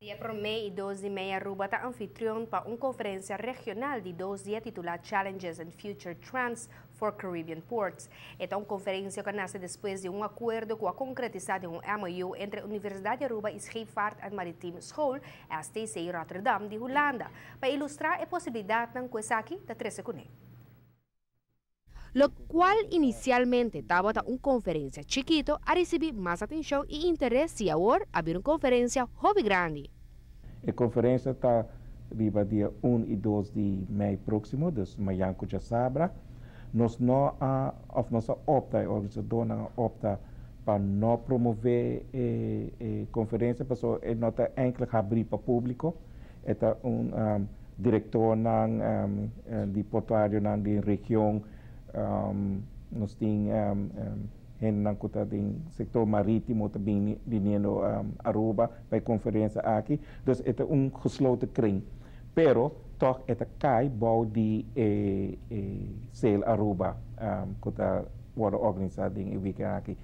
Dia por May e 2 de May, Aruba está anfitrión para una conferencia regional de 2 días titulada Challenges and Future Trends for Caribbean Ports. Esta es una conferencia que nace después de un acuerdo que ha concretizado un MOU entre a Universidade de Aruba e Scheepvaart en Maritime School, STC Rotterdam, de Holanda, para ilustrar la posibilidad de Kwesaki de 13 con lo cual inicialmente estaba una conferencia chiquito a recibir más atención y interés y ahora abrir una conferencia hobby grande. La conferencia está arriba día 1 y 2 de mayo próximo, dus Mayanco já sabra. Nós não opta, a organização opta para não promover a conferência, porque não está enkel abrir para o público. É diretor de portuário da região. Nós temos gente do setor marítimo também vindo Aruba para a conferência aqui. Então, é gesloten kring. Pero, toch, cai bouw de Sail Aruba, que está organizado em weekend aqui.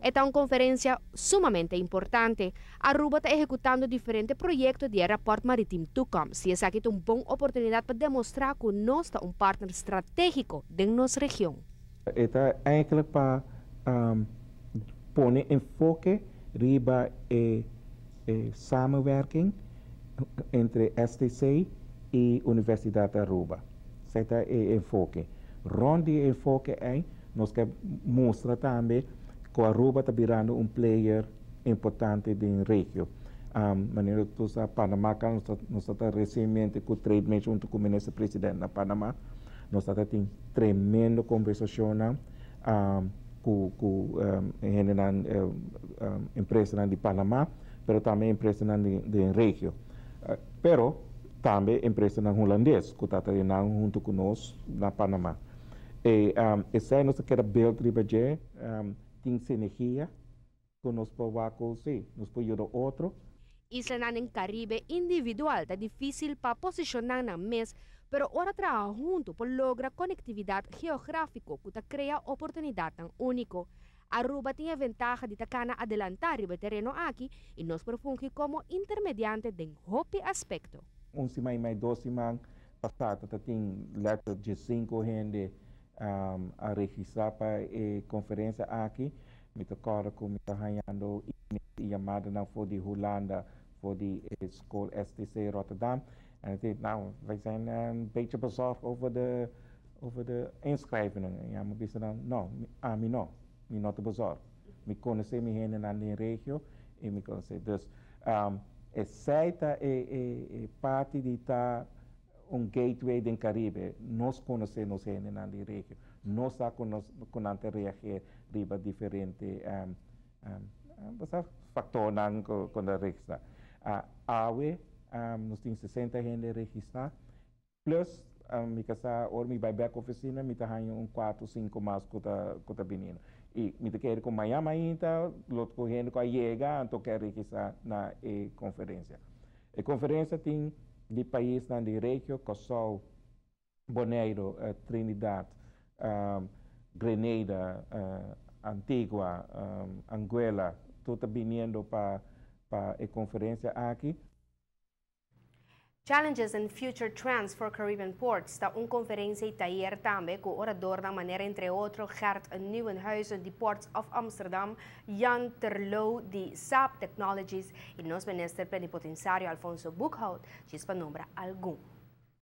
Esta es una conferencia sumamente importante. Aruba está ejecutando diferentes proyectos de aeropuerto marítimo Tucum. Si es aquí una buena oportunidad para demostrar que no está un partner estratégico de nuestra región. Esta eigenlijk para poner enfoque riba samenwerking entre STC e Universidade de Aruba. Esta é o enfoque. Rond die enfoque aí, nós queremos mostrar também que Aruba está virando player importante da região. Maneira que Panamá, nós estamos recentemente com o trade meeting junto com o ministro-presidente na Panamá. Nós estamos tendo tremenda conversação com a empresa de Panamá, mas também a empresa da região. Pero também a empresa holandesa, que está trabalhando junto conosco na Panamá. Essa é a nossa build ribaje. Tem sinergia que nós podemos nos pode ajudar outro. Isla en Caribe individual está difícil para posicionar na mesa, pero ahora trabaja junto para lograr conectividad geográfica que crea oportunidad tan único. Aruba tiene ventaja de tacar adelantar el terreno aquí y nos profunge como intermediante de un aspecto. Un semana y 2 semanas pasado, tem letra de 5 gente a registrar para a conferência aqui. Me tocaram com me ganhando chamada na for de Holanda, voor de school STC Rotterdam. En ik denk, nou, wij zijn een beetje bezorgd over de inschrijvingen. Ja, maar ik zei dan, no, me not bezorgd. Me conhecer me heen aan de regio en me conhecer. Dus, aceita parte de estar gateway do Caribe. Nós conhecemos heen aan de regio. Nós sabemos reagir riba diferente factoren com a registra. AWE, nós temos 60 gente registrada, plus, me casa, ou me vai back oficina, me tem 4, 5 mais que está vindo. E me quer com Miami ainda, outro gente que chega, então quer registrar na conferência. A conferência tem de países na região, que são Bonaire, Trinidad, Grenada, Antigua, Anguila, tudo vindo para a conferência aqui. Challenges and Future Trends for Caribbean Ports está uma conferência e taller também com orador da maneira entre outros Gert Nieuwenhuizen de Ports of Amsterdam, Jan Terlouw de SAP Technologies e nosso ministro plenipotenciário Alfonso Boekhout, que para nombrar algum.